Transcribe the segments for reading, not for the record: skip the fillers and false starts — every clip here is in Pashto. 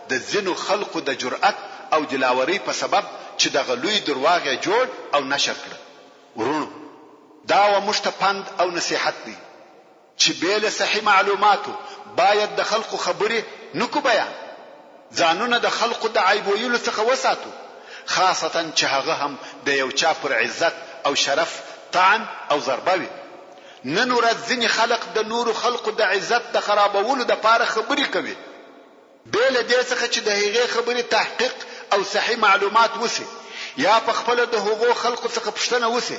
د ځینو خلقو د جرأت او دلاوري په سبب چې د غلوی درواغ جوړ او نشر کړ. ورونو دا و مشتپند او نصيحت دی چې بیل صحیح معلوماتو باید د خلقو خبرې نکو بیان، ځانونه د خلقو د عیب ویلو څخه وساتو، خاصتا چې هغه هم د یو چا پر عزت او شرف طعن او ضربه وي. نن ورځ ځینې خلق د نورو خلقو د عزت د خرابولو د پاره خبرې کوي، بیل دې څخه چې د هغې خبرې تحقیق او صحیح معلومات وسی یا په خپل د هغو خلقو څخه پوښتنه وسی.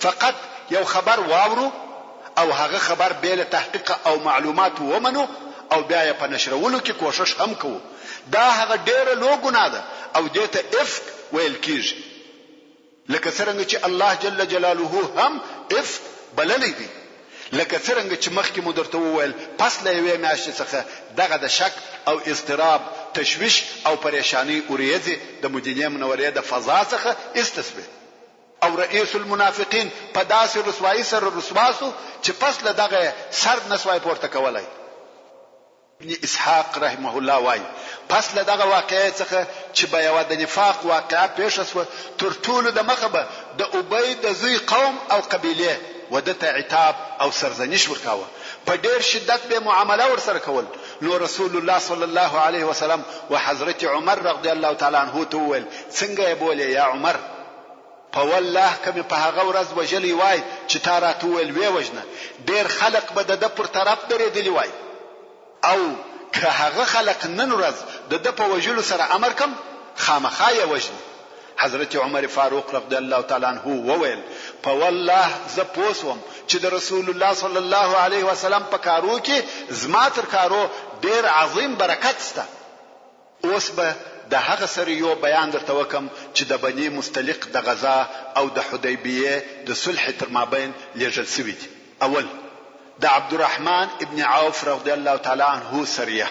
فقط یو خبر واورو او هغه خبر بیل تحقیق او معلومات ومنو او بیا یې په نشرولو کې کوشش هم کوو. دا هغه ډېره لوی ګناه ده او دې ته افک ویل کیږي، لکه څنګه چې الله جل جلاله هم افک بللی دی. لکه څنګه چې مخکې مو درته وویل پس له یوې میاشتې څخه دغه د شک او اضطراب، تشویش او پریشانی اوریځي د مدینه منورې د فضا څخه استثبت او رئیس المنافقین په داسې رسوایی سره رسواسو چې پس له دغه سر نسوای پورته کولای. ابن اسحاق رحمه الله وای پس له دغه واقعې څخه چې به یو د نفاق واقعه پیښ شوه، تر ټولو د مخه به د ابی د زوی قوم او قبیله ودته عتاب او سرزنش ورکاوه، په ډیر شدت به معامله ورسره کول. نو رسول الله صلی الله علیه وسلم او حضرت عمر رضی الله تعالی عنہ ته وویل څنګه یې بولې یا عمر، په والله کمه په هغه ورځ وجلی وای چې تا راته ویل وی وجنه، ډیر خلق به د پر طرف درېدلی وای، او که هغه خلق نن ورځ د په وجلو سره امر کم خامخا یې وجنه. حضرت عمر فاروق رضی الله تعالی عنہ وویل په والله ز پوسوم چې د رسول الله صلی الله علیه وسلم په کارو کې زما تر کارو ډیر عظیم برکت سته. اوس به د هغه سره یو بیان درته وکم چې د بنی مستلق د غزا او د حدیبیه د صلح تر مابین لېږل شوی دی. اول د عبدالرحمن ابن عوف رضی الله تعالی عنہ سریه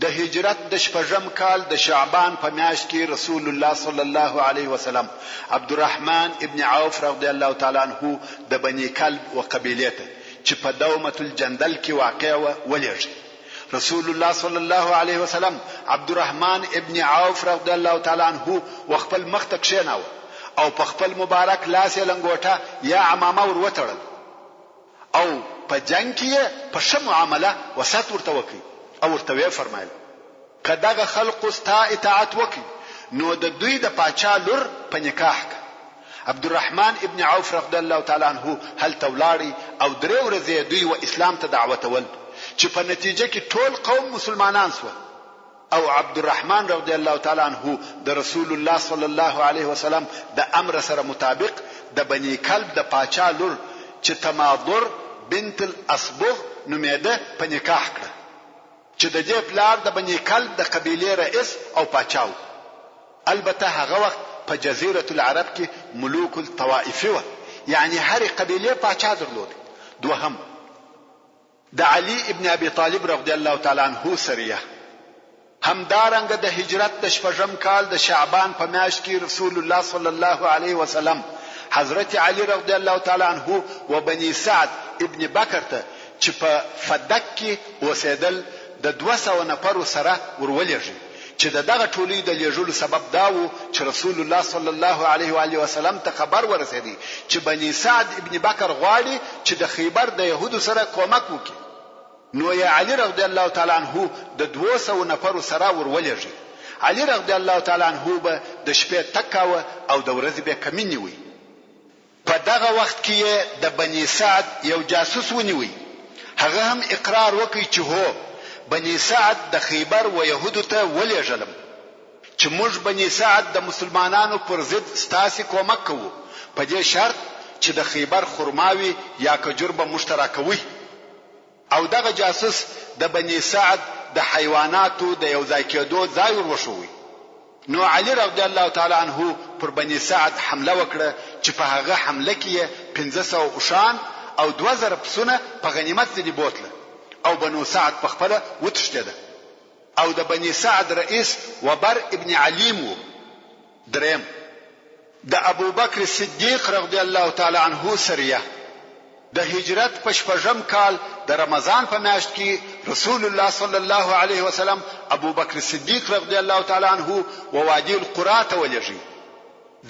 د هجرت د شپږم کال د شعبان په میاشت کې رسول الله صلی الله علیه وسلم عبدالرحمن ابن عوف رضی الله تعالی عنہ د بنی کلب و قبیله ته چې په دومة الجندل کې واقع و ولېږي. رسول الله صلی الله علیه وسلم عبدالرحمن ابن عوف رضی الله تعالی عنہ وخپل مخ ته کښیناوه او په خپل مبارک لاس یې لنګوټه یا عمامه ور وتړل او په جنگ کې په ښه معامله وسات ورته وکړي او ورته وی فرمایل که دغه خلق ستا اطاعت وکړي نو د دوی د پاچا لور په نکاح کا. عبدالرحمن ابن عوف رضی الله تعالی عنہ هل تولاړي او درې ورځې دوی و اسلام ته دعوت ول چې په نتیجه کې ټول قوم مسلمانان شو او عبدالرحمن رضی الله تعالی عنہ د رسول الله صلی الله علیه وسلم د امر سره مطابق د بنی کلب د پاچا لور چې تماضر بنت الاصبغ نومېده په نکاح کړه چې د دې پلار د بنی کلب د قبیله رئیس او پاچاو. البته هغه وخت په جزیره العرب کې ملوک الطوائف و، یعنی هر قبیله پاچا درلود. دوهم د علی ابن ابي طالب رضی الله تعالی عنہ سریه همدارنګه د هجرت د شپږم کال د شعبان په میاشت کې رسول الله صلی الله علیه وسلم حضرت علی رضی الله تعالی عنہ و بنی سعد ابن بکر ته چې په فدک کې اوسېدل د 200 نفرو سره ورولېږي چې دغه ټولي د لیږلو سبب دا و چې رسول الله صلی الله علیه و آله وسلم ته خبر ورسېدی چې بنی سعد ابن بکر غواړي چې د خیبر د يهودو سره کومک وکړي. نو یا علی رضی الله تعالی عنہ د 200 نفرو سره ورولېږي. علی رضی الله تعالی عنہ به د شپې تکاوه او د ورځې به کمینی وي. په دغه وخت کې د بنی سعد یو جاسوس ونیوي، هغه هم اقرار وکړي چې هو بنی سعد د خیبر و يهودو ته ولېږلم چې موږ بنی سعد د مسلمانانو پر ضد ستاسو کومک کوو په دې شرط چې د خیبر خرماوي یا کجور به مشترکوي. او دغه جاسوس د بنی سعد د حیواناتو د یو ځای کېدو ځای ورشوي. نو علی رضی الله تعالی عنہ پر بنی سعد حمله وکړه چې په هغه حمله کې 1500 اوشان او 2000 پسونه په غنیمت ځنی بوتله او بنو سعد په خپل وتښتیده. او د بنی سعد رئیس وبر ابن علیم و. دریم د ابو بکر صدیق رضی الله تعالی عنہ سریه د هجرت په شپږم کال د رمضان په میاشت کې رسول الله صلی الله علیه وسلم ابو بکر صدیق رضی الله تعالی عنه و وادي القرى ته ولېږي.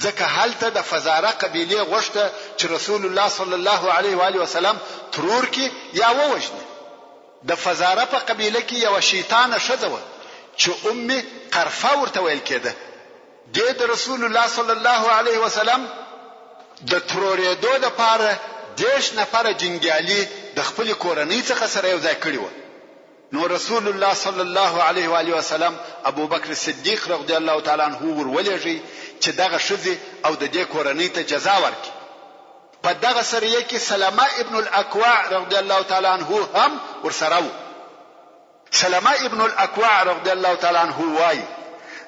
ځکه هلته د فزاره قبیله غوښته چې رسول الله صلی الله علیه و آله وسلم ترور کې یا ووجنه. د فزاره په قبیله کې یو شیطان ښځه و چې قرفه ورته ویل کېده. د رسول الله صلی الله علیه وسلم د ترورېدو لپاره 10 نفر جنګیالي د خپل کورنۍ څخه سره یو ځای کړی و. نو رسول الله صلی الله علیه و آله وسلم ابو بکر صدیق رضی الله تعالی عنه ورولېږي چې دغه شذ او د دې کورنۍ ته جزا ورکړي. په دغه سریه کې سلمہ ابن الاکوع رضی الله تعالی عنه هم ورسره و. سلمہ ابن الاکوع رضی الله تعالی عنه وایي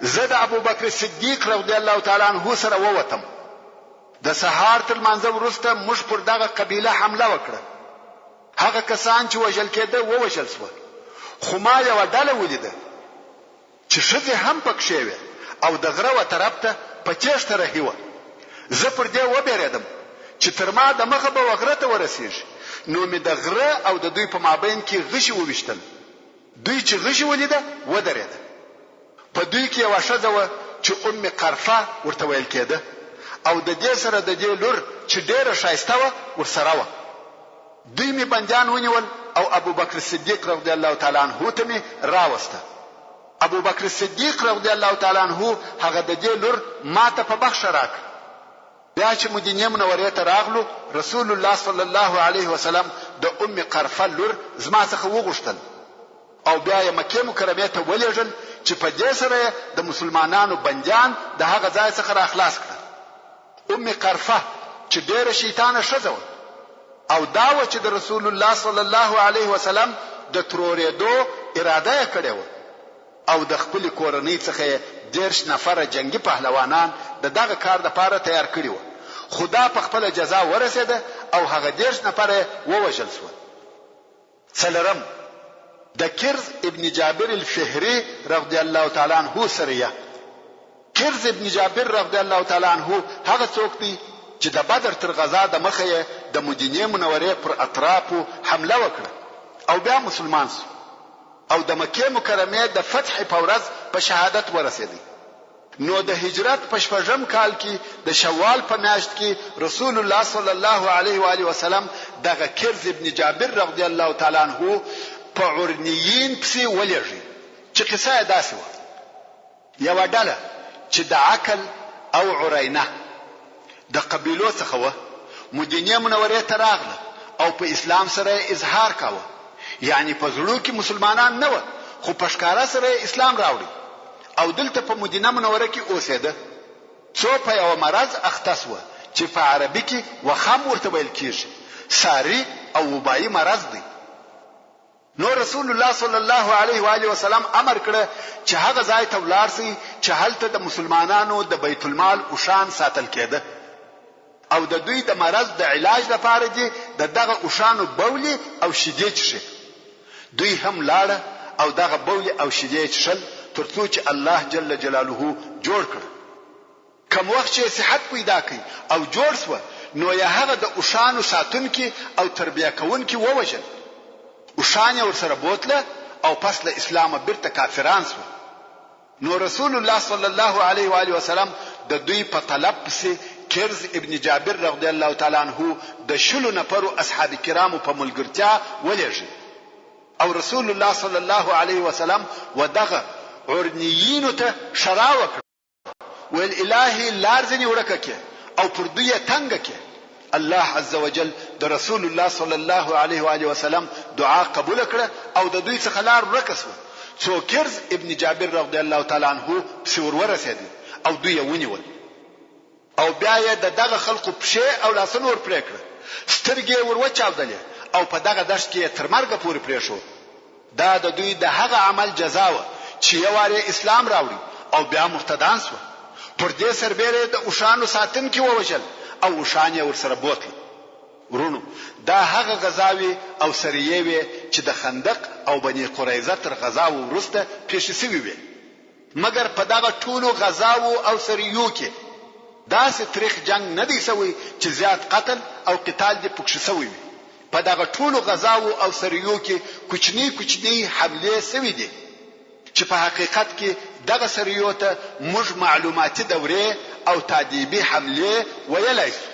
زه د ابو بکر صدیق رضی الله تعالی عنه سره ووتم. د سهار تر منځ وروسته موږ پر دغه قبیله حمله وکړه. هغه کسان چې وژل کېده ووژل شول. خو ما یو ډله ولیده چې ښځې هم پکښې وې او د غره و طرف ته په تېښته رهي وه. زه پر دې وبېرېدم چې تر ما د مخه به وغره ته ورسېږي. نو مې د غره او د دوی په مابین کې غشي وویشتل. دوی چې غشي ولیده ودرېده. په دوی کې یوه ښځه وه چې قرفه ورته ویل کېده او د دې سره د دې لور چې ډېره ښایسته وه ورسره وه. دوی مې بندیان ونیول او ابو بکر صدیق رضی الله تعالی عنه ته مې راوسته. ابو بکر صدیق رضی الله تعالی عنه هغه د دې لور ماته په بخښه راکړه. بیا چې مدینه منورې ته راغلو رسول الله صلی الله علیه وسلم د قرفه لور زما څخه وغوښتل او بیا یې مکه مکرمه ته ولېږل چې په دې سره د مسلمانانو بندیان د هغه ځای څخه راخلاص کړه. قرفه چې ډېره شیطانه ښځه وه او دا و چې د رسول الله صلی الله علیه وسلم د ترورېدو اراده یې کړې وه او د خپل کورنۍ څخه 10 نفر جنگي پهلوانان د دغه کار لپاره تیار کړي وو. خدا په خپل جزا ورسېده او هغه 10 نفر ووژل شول. څلورم د کرز ابن جابر الفهري رضی الله تعالی عنه سریه. کرز ابن جابر رضی الله تعالی عنه هغه څوک دی چې د بدر تر غزا د مخه د مدینه منورې پر اطرافو حمله وکړه او بیا مسلمان شو او د مکه مکرمه د فتح په ورځ په شهادت ورسېدی. نو د هجرت په شپږم کال کې د شوال په میاشت کې رسول الله صلی الله علیه و آله وسلم دغه کرز ابن جابر رضی الله تعالی عنه په عرنیین پسې ولېږي. چې قصه یې داسې وه. یوه ډله چې د عقل او عرینه د قبیلو څخه وه مدینه منورې ته راغله او په اسلام سره اظهار کاوه. یعنی په زړه کې مسلمانان نه و خو په ښکاره سره اسلام راوړي او دلته په مدینه منوره کې اوسېده. څو په یو مرض اخته شوه چې په عربي کې وخام ورته ویل کېږي. ساري او وبایي مرض دی. نو رسول الله صلی الله علیه و آله وسلم امر کړ چې هغه ځای ته ولاړ شي چې هلته د مسلمانانو د بیت المال اوشان ساتل کېده او د دوی د مرض د علاج لپاره دي دغه اوشانو بولي او شیدې چښي. دوی هم لاړه او دغه بولي او شیدې چښل ترڅو چې الله جل جلاله جوړ کړ. کوم وخت چې صحت پیدا کړي او جوړ شو نو یا هغه د اوشانو ساتونکي او تربیه کوونکي ووجل. اوشان ورسره بوتله او پس له اسلام بیرته کافران شو. نو رسول الله صلی الله علیه و آله وسلم د دوی په طلب پسې کرز ابن جابر رضی الله تعالی عنه د شلو نفرو اصحاب کرامو په ملګرتیا ولېږي او رسول الله صلی الله علیه وسلم ودغه عرنیینو ته شرا وکړه ویل الهی لارځنی ورکه او پر دوی تنګ کې. الله عز وجل د رسول الله صلی الله علیه و آله وسلم دعا قبول کړه او د دوی څخه لار ورکسو. څو کرز ابن جابر رضی الله تعالی عنه سور ورسېد او دوی ونیول او بیا یې دغه خلقو پښې او لاسونه ور پرې کړ. سترګې ور وچاودلې او په دغه دشت کې تر مرګ پورې پرې شو. دا د دوی د هغه عمل جزا و چې یواره اسلام راوړي او بیا مرتدان شو. پر دې سربېره د اوشانو ساتونکي ووجل او اوشان یې ورسره بوتل. ورونو دا هغه غزاوی او سریې وي چې د خندق او بني قریظه تر غزاو وروسته پیښ شوي وي. مګر په دغه ټولو غزاو او سریو کې داسې تاریخ جنگ نه دی سوی چې زیات قتل او قتال دې پکښ سوی وي. په دغه ټولو غزاو او سریو کې کوچنی حمله سوي دي چې په حقیقت کې دغه سریو ته موږ معلوماتي دوره او تادیبي حمله ویلای شو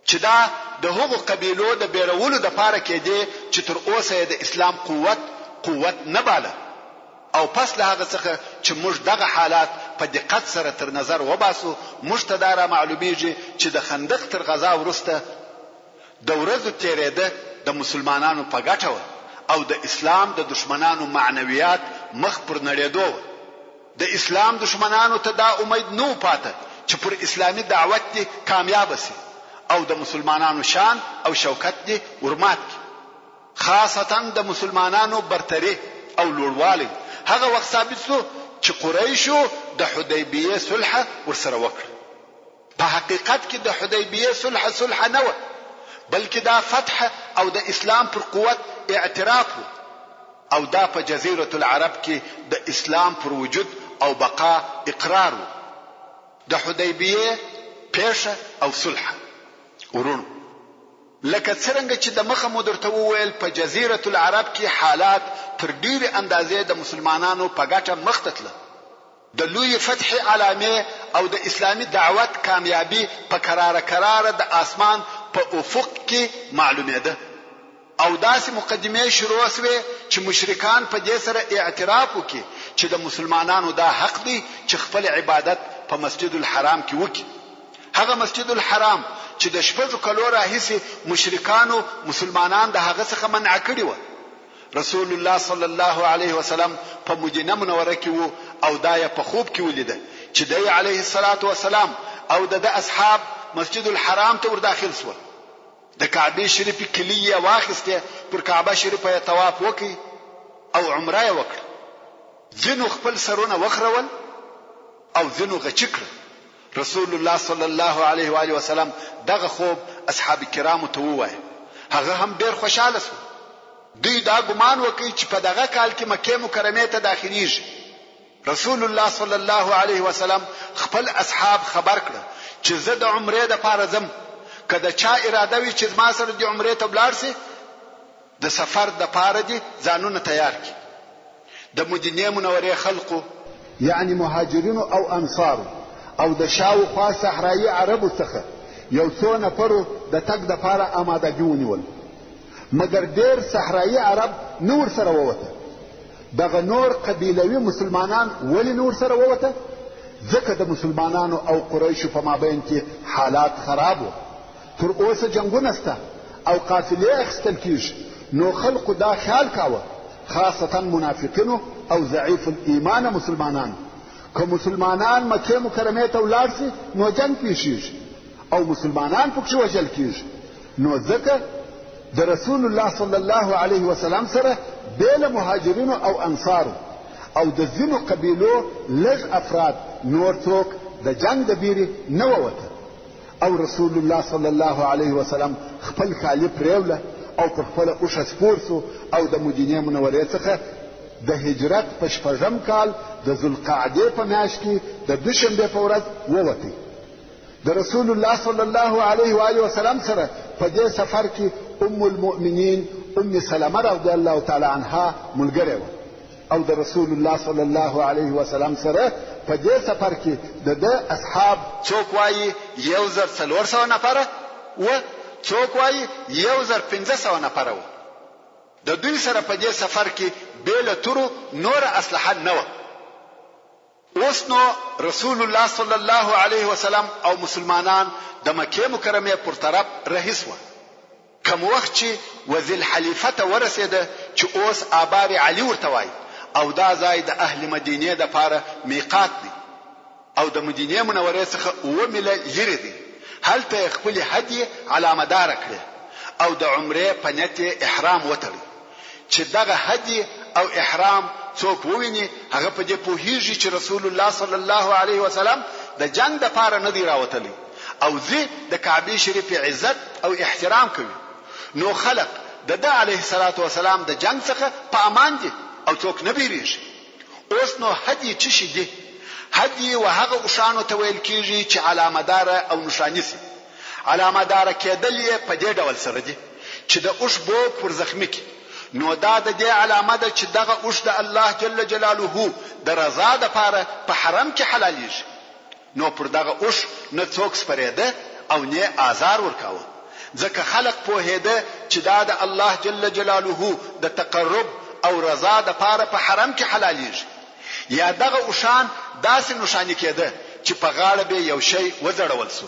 چې دا د هغو قبیلو د بیرولو د پاره کې دي چې تر اوسه د اسلام قوت نه باله او پس له هغه څخه چې موږ دغه حالات په دقت سره تر نظر وباسو موږ ته دا معلومیږي چې د خندق تر غزا وروسته د ورځو تیرېده د مسلمانانو په ګټه او د اسلام د دشمنانو معنویات مخ پر نړېدو د اسلام دشمنانو ته دا امید نو پاته چې پر اسلامي دعوت دي کامیاب شي او د مسلمانانو شان او شوکت دي ورمات خاصتا د مسلمانانو برتری او لوړوالی هغه وخت ثابت شو چې قریشو د حدیبیه صلح ورسره وکړ په حقیقت کې د حدیبیه صلح نه و بلکې دا فتح او د اسلام پر قوت اعتراف او دا په جزیره العرب کې د اسلام پر وجود او بقا اقرار د حدیبیه پیشه او صلح ورونو لکه څنګه چې د مخه مدرته وویل په جزیره العرب کې حالات تر ډیره اندازې د مسلمانانو په ګټه مخ ته تله د لوی فتح علامه او د اسلامي دعوت کامیابی په قرار د اسمان په افق کې معلومه ده او داسې مقدمه شروع شوه چې مشرکان په دې سره اعتراف وکړي چې د مسلمانانو دا حق دی چې خپل عبادت په مسجد الحرام کې وکړي هغه مسجد الحرام چې د شپږ کلو راهیسې مشرکانو مسلمانان د هغه څخه منع کړي و رسول الله صلی الله علیه وسلم په مدینه منوره کې وو او دا یې په خوب کې ولیده چې دی علیه الصلاة والسلام او د اصحاب مسجد الحرام ته ور داخل شول د کعبه شریفه کلیه واخسته پر کعبه شریفه طواف وکي او عمره وکړه ځینو خپل سرونه وخرول او ځینو غچکړه رسول الله صلی الله علیه و آله وسلم دغه خوب اصحاب کرامو ته ووایي هغه هم ډیر خوشاله شو دوی دا ګمان وکړي چې په دغه کال کې مکه مکرمه ته داخليږي رسول الله صلی الله علیه وسلم خپل اصحاب خبر کړ چې زه د عمره د پاره زم کله چا اراده وي چې ما سره د عمره ته بلار سي د سفر د پاره دي ځانونه تیار کړي د مدینه منوره خلقو یعنی مهاجرین او انصار او د شاوخوا صحرایي عربو څخه یو څو نفرو د تک د پاره آمادګي ونیول مګر ډیر صحرایي عرب نور سره ووته دغه نور قبیلوي مسلمانان ولی نور سره ووته ځکه د مسلمانانو او قریشو په مابین کې حالات خراب وو تر اوسه جنگونه سته او قافلې اخیستل کیږي نو خلقو دا خیال کاوه خاصتا منافقینو او ضعیف الایمان مسلمانان که مسلمانان مکه مکرمه ته ولاړ سي نو جنگ پیښیږي او مسلمانان پکې وژل کیږي نو ځکه د رسول الله صلی الله علیه وسلم سره بیل مهاجرین او انصار او د ځینو قبیلو لږ افراد نور څوک د جنگ د بیري نه ووته او رسول الله صلی الله علیه وسلم خپل کالی پریوله او پر خپل اوښه سپور سو او د مدینه منورې څخه د هجرت په شپږم کال د ذوالقعدې په میاشت کې د دوشنبه په ورځ ووته د رسول الله صلی الله علیه و آله وسلم سره په دې سفر کې ام المؤمنین ام سلمہ رضی الله تعالی عنها ملګری و او د رسول الله صلی الله علیه وسلم سره په دې سفر کې د اصحاب څوک وایي 1400 نفره و څوک وایي 1500 نفره و د دوی سره په دې سفر کې بیل تورو نور اسلحه نه و اوس نو رسول الله صلی الله علیه وسلم او مسلمانان د مکه مکرمه پر طرف رهیس و کوم وخت چې وذل حلیفه ته ورسېده چې اوس آبار علی ورته وای او دا ځای د اهل مدینه د پاره میقات دی او د مدینه منورې څخه ومله لري دی هلته خپل هدیه علامه دار کړ او د عمره په نیت احرام وتړي چې دغه هدیه او احرام څوک وویني هغه په دې پوهیږي چې رسول الله صلی الله علیه وسلم د جنگ د پاره نه دی راوتلی او زه د کعبه شریف عزت او احترام کوي نو خلق د علیه الصلاة والسلام د جنگ څخه په امان دي او څوک نه بیریږي اوس نو هدیه چی شي دي هدیه وهغه اوشانو ته ویل کیږي چې علامه دار او نشانی سي علامه دار کېدل یې په دې ډول سره دي چې د اوښ بوک پر زخمی کی نو دا د دې علامه ده چې دغه اوښ د الله جل جلاله د رضا د پاره په حرم کې حلالېږي. نو پر دغه اوښ نه څوک سپرېده او نه آزار ورکاوه، ځکه خلق پوهېده چې دا د الله جل جلاله د تقرب او رضا د پاره په حرم کې حلالېږي. یا دغه اوښان داسې نشانی کېده چې په غاړه به یو شی وځړول سو،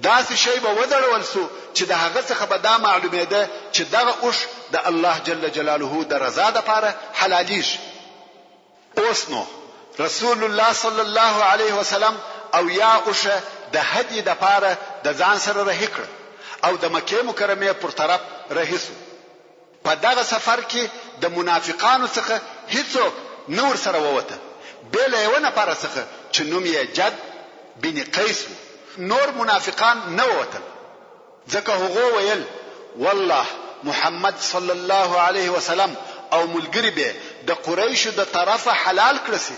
داسې شی به وځړول سو چې د هغه څخه به دا معلومېده چې دغه اوښ د الله جل جلاله د رضا د پاره حلالېږي. اوس نو رسول الله صلی الله علیه وسلم او یا اوښه د هدي د پاره د ځان سره رهي کړ او د مکه مکرمه پر طرف رهي سو. په دغه سفر کې د منافقانو څخه هیڅوک نور سره ووته بل یو نفر څخه چې نوم یې جد بن قیس. نور منافقان نه ووتل ځکه هغه ویل والله محمد صلی الله علیه وسلم او ملګری به د قریشو د طرفه حلال کړسي.